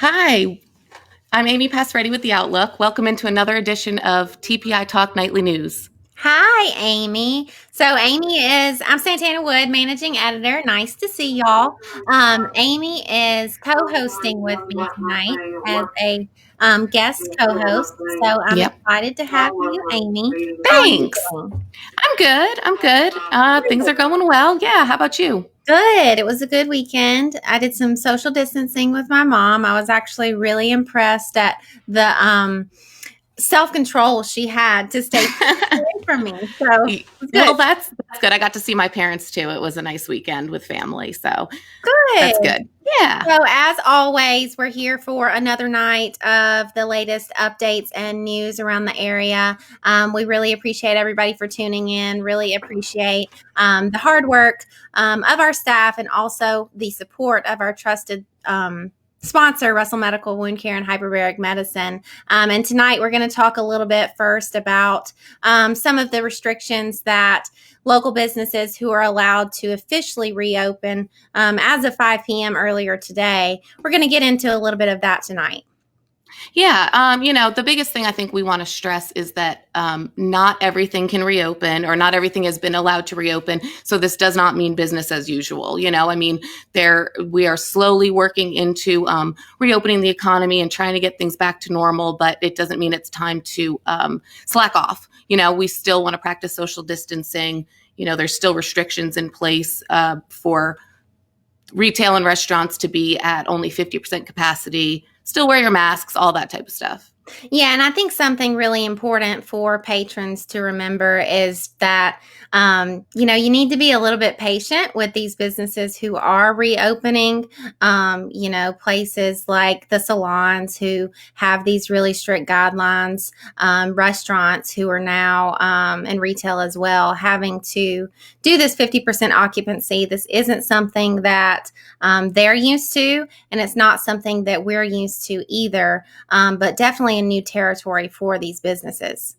Hi, I'm Amy Passretti with The Outlook. Welcome into another edition of TPI Talk Nightly News. Hi, Amy. I'm Santana Wood, managing editor. Nice to see y'all. Amy is co-hosting with me tonight as a guest co-host. So I'm Yep. excited to have you, Amy. How are you Thanks. doing? I'm good. I'm good. Things are going well. Yeah. How about you? Good. It was a good weekend. I did some social distancing with my mom. I was actually really impressed at the self-control she had to stay away from me. So it was Well, good. that's good. I got to see my parents too. It was a nice weekend with family, so Good. that's good. Yeah. So, as always, we're here for another night of the latest updates and news around the area. We really appreciate everybody for tuning in, really appreciate the hard work of our staff and also the support of our trusted sponsor, Russell Medical Wound Care and Hyperbaric Medicine. And tonight we're going to talk a little bit first about some of the restrictions that local businesses who are allowed to officially reopen as of 5 p.m. earlier today. We're going to get into a little bit of that tonight. Yeah, the biggest thing I think we want to stress is that not everything can reopen or not everything has been allowed to reopen. So this does not mean business as usual. We are slowly working into reopening the economy and trying to get things back to normal, but it doesn't mean it's time to slack off. We still want to practice social distancing. There's still restrictions in place for retail and restaurants to be at only 50% capacity, still wear your masks, all that type of stuff. Yeah, and I think something really important for patrons to remember is that, you need to be a little bit patient with these businesses who are reopening. Places like the salons who have these really strict guidelines, restaurants who are now, and retail as well, having to do this 50% occupancy. This isn't something that they're used to, and it's not something that we're used to either, but definitely a new territory for these businesses.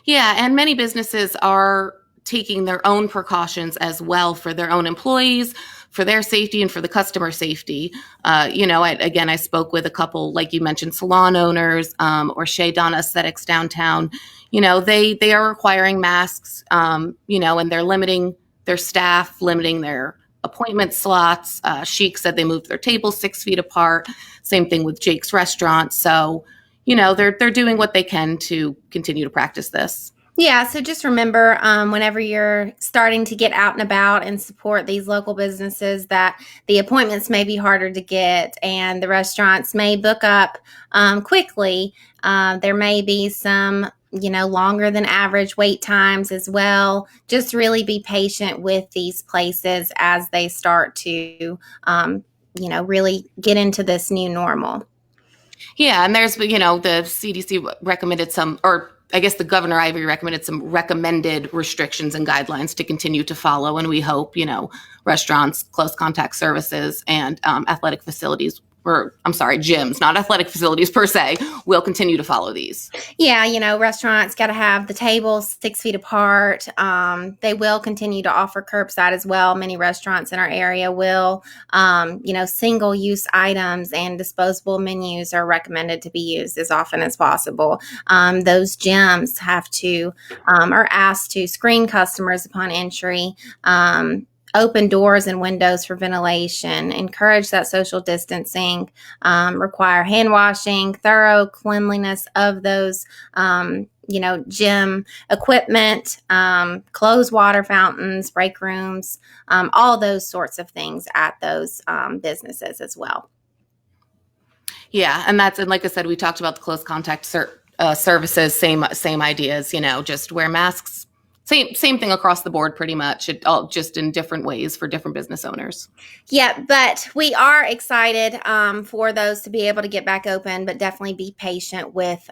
Yeah, and many businesses are taking their own precautions as well for their own employees, for their safety, and for the customer safety. I spoke with a couple, like you mentioned, salon owners or Shea Donna Aesthetics downtown. They are requiring masks, and they're limiting their staff, limiting their appointment slots. Chic said they moved their tables 6 feet apart. Same thing with Jake's restaurant. So, they're doing what they can to continue to practice this. Yeah, so just remember whenever you're starting to get out and about and support these local businesses that the appointments may be harder to get and the restaurants may book up quickly. There may be some, longer than average wait times as well. Just really be patient with these places as they start to, really get into this new normal. Yeah, and the CDC recommended some, or I guess the Governor Ivey recommended some recommended restrictions and guidelines to continue to follow. And we hope, restaurants, close contact services, and athletic facilities, or I'm sorry, gyms, not athletic facilities per se, will continue to follow these. Yeah, restaurants got to have the tables 6 feet apart. They will continue to offer curbside as well. Many restaurants in our area will. Single use items and disposable menus are recommended to be used as often as possible. Those gyms are asked to screen customers upon entry. Open doors and windows for ventilation, encourage that social distancing, require hand washing, thorough cleanliness of those, gym equipment, close water fountains, break rooms, all those sorts of things at those businesses as well. Yeah, and like I said, we talked about the close contact services, same ideas. Just wear masks. Same thing across the board, pretty much. It all just in different ways for different business owners. Yeah, but we are excited for those to be able to get back open, but definitely be patient with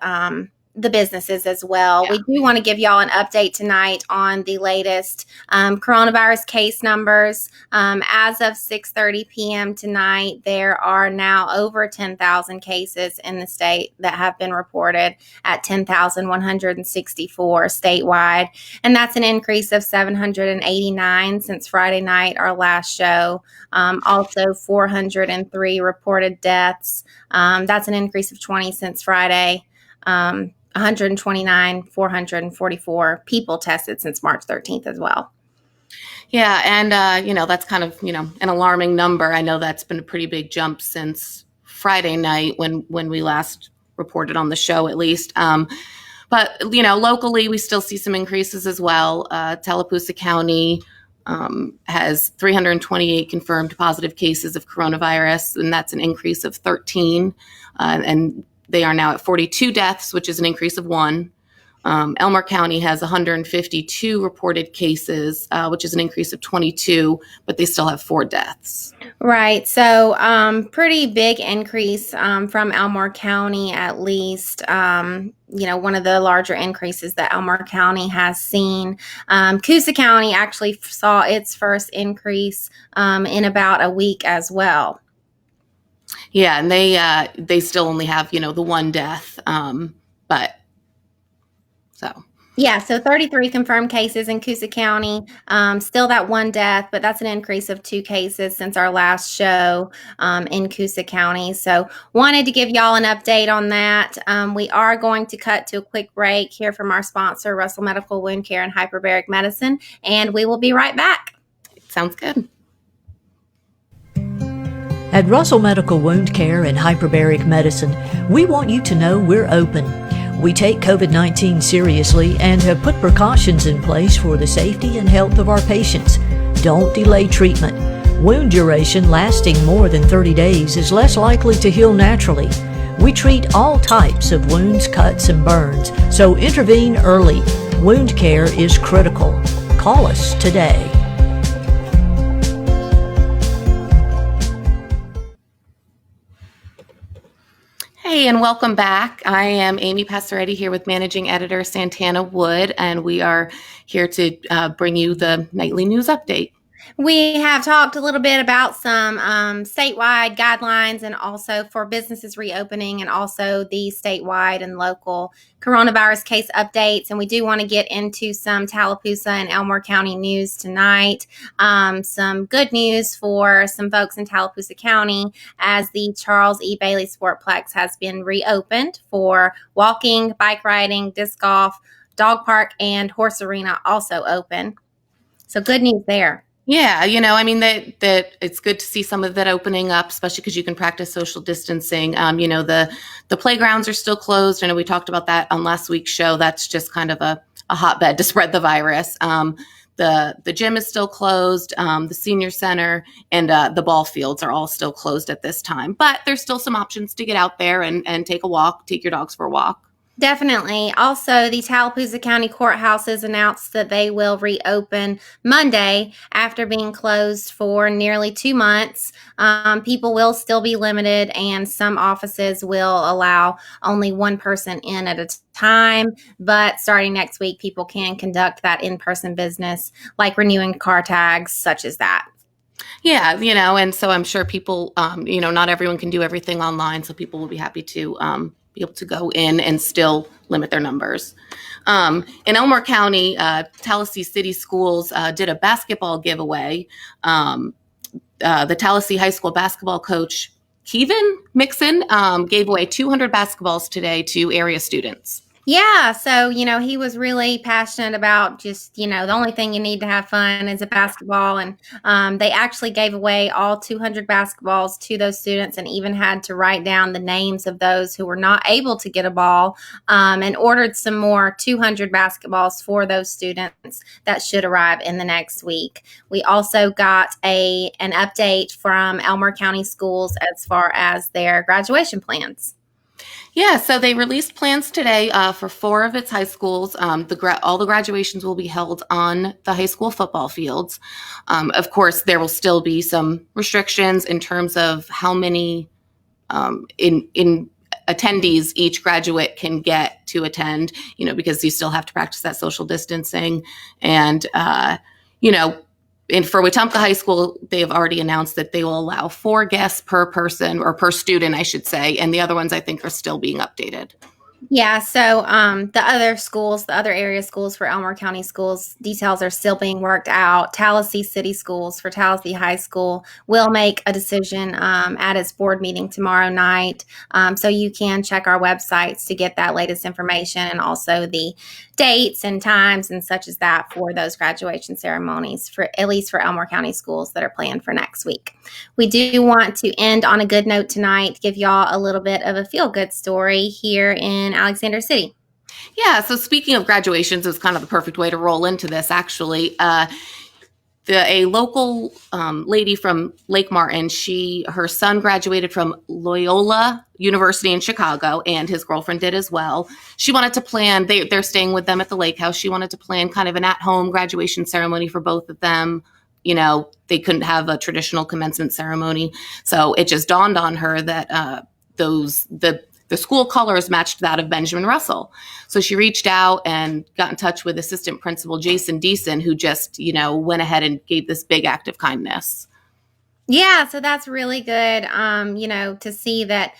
the businesses as well. Yeah. We do want to give y'all an update tonight on the latest coronavirus case numbers. As of 6:30 p.m. tonight, there are now over 10,000 cases in the state that have been reported at 10,164 statewide. And that's an increase of 789 since Friday night, our last show. Also, 403 reported deaths. That's an increase of 20 since Friday. 129, 444 people tested since March 13th as well. Yeah, and that's kind of an alarming number. I know that's been a pretty big jump since Friday night when we last reported on the show, at least. But locally, we still see some increases as well. Tallapoosa County has 328 confirmed positive cases of coronavirus, and that's an increase of 13. And they are now at 42 deaths, which is an increase of 1. Elmer County has 152 reported cases, which is an increase of 22, but they still have 4 deaths. Right. So, pretty big increase from Elmore County, at least. One of the larger increases that Elmore County has seen. Coosa County actually saw its first increase in about a week as well. Yeah, and they still only have the 1 death, but so. Yeah, so 33 confirmed cases in Coosa County. Still that 1 death, but that's an increase of 2 cases since our last show in Coosa County. So wanted to give y'all an update on that. We are going to cut to a quick break, hear from our sponsor, Russell Medical Wound Care and Hyperbaric Medicine, and we will be right back. Sounds good. At Russell Medical Wound Care and Hyperbaric Medicine, we want you to know we're open. We take COVID-19 seriously and have put precautions in place for the safety and health of our patients. Don't delay treatment. Wound duration lasting more than 30 days is less likely to heal naturally. We treat all types of wounds, cuts, and burns, so intervene early. Wound care is critical. Call us today. Hey, and welcome back. I am Amy Passaretti here with Managing Editor Santana Wood, and we are here to bring you the nightly news update. We have talked a little bit about some statewide guidelines and also for businesses reopening and also the statewide and local coronavirus case updates. And we do want to get into some Tallapoosa and Elmore County news tonight. Some good news for some folks in Tallapoosa County as the Charles E. Bailey Sportplex has been reopened for walking, bike riding, disc golf, dog park, and horse arena also open. So good news there. Yeah, that it's good to see some of that opening up, especially because you can practice social distancing. The playgrounds are still closed. I know we talked about that on last week's show. That's just kind of a hotbed to spread the virus. The gym is still closed. The senior center and the ball fields are all still closed at this time. But there's still some options to get out there and take a walk, take your dogs for a walk. Definitely. Also, the Tallapoosa County Courthouse has announced that they will reopen Monday after being closed for nearly 2 months. People will still be limited, and some offices will allow only 1 person in at a time. But starting next week, people can conduct that in-person business, like renewing car tags, such as that. Yeah, and so I'm sure people, not everyone can do everything online, so people will be happy to be able to go in and still limit their numbers. In Elmore County, Tallahassee City Schools did a basketball giveaway. The Tallahassee High School basketball coach, Kevin Mixon, gave away 200 basketballs today to area students. Yeah, so, he was really passionate about just, the only thing you need to have fun is a basketball. And they actually gave away all 200 basketballs to those students and even had to write down the names of those who were not able to get a ball and ordered some more 200 basketballs for those students that should arrive in the next week. We also got an update from Elmore County Schools as far as their graduation plans. Yeah, so they released plans today for 4 of its high schools. All the graduations will be held on the high school football fields. Of course, there will still be some restrictions in terms of how many in attendees each graduate can get to attend, because you still have to practice that social distancing. And, and for Wetumpka High School, they've already announced that they will allow 4 guests per person, or per student, I should say. And the other ones, I think, are still being updated. Yeah, so the other schools, the other area schools for Elmore County Schools, details are still being worked out. Tallahassee City Schools for Tallahassee High School will make a decision at its board meeting tomorrow night. So you can check our websites to get that latest information, and also the dates and times and such as that for those graduation ceremonies, for at least for Elmore County Schools that are planned for next week. We do want to end on a good note tonight, give y'all a little bit of a feel-good story here in Alexander City. Yeah, so speaking of graduations, it's kind of the perfect way to roll into this, actually. A local lady from Lake Martin, her son graduated from Loyola University in Chicago, and his girlfriend did as well. She wanted to plan, they're staying with them at the lake house. She wanted to plan kind of an at-home graduation ceremony for both of them. They couldn't have a traditional commencement ceremony. So it just dawned on her that the school colors matched that of Benjamin Russell. So she reached out and got in touch with assistant principal Jason Deason, who just, went ahead and gave this big act of kindness. Yeah, so that's really good, to see that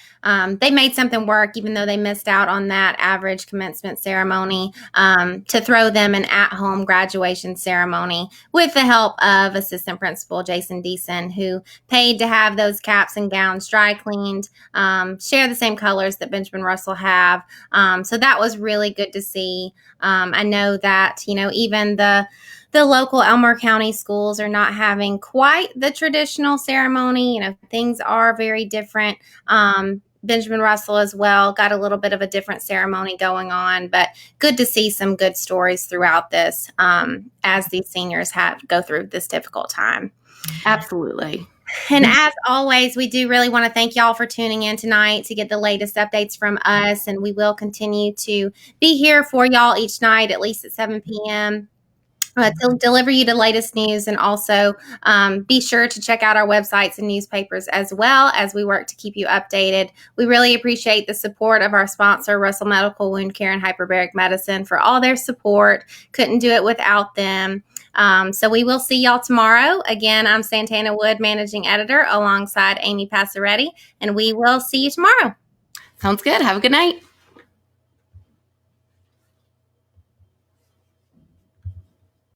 they made something work, even though they missed out on that average commencement ceremony, to throw them an at-home graduation ceremony with the help of assistant principal Jason Deason, who paid to have those caps and gowns dry cleaned, share the same colors that Benjamin Russell have. So that was really good to see. I know that, even the local Elmore County schools are not having quite the traditional ceremony. Things are very different. Benjamin Russell as well got a little bit of a different ceremony going on, but good to see some good stories throughout this as these seniors go through this difficult time. Absolutely. And as always, we do really want to thank y'all for tuning in tonight to get the latest updates from us. And we will continue to be here for y'all each night, at least at 7 p.m. To deliver you the latest news, and also be sure to check out our websites and newspapers as well as we work to keep you updated. We really appreciate the support of our sponsor, Russell Medical Wound Care and Hyperbaric Medicine, for all their support. Couldn't do it without them. So we will see y'all tomorrow. Again, I'm Santana Wood, Managing Editor, alongside Amy Passaretti, and we will see you tomorrow. Sounds good. Have a good night.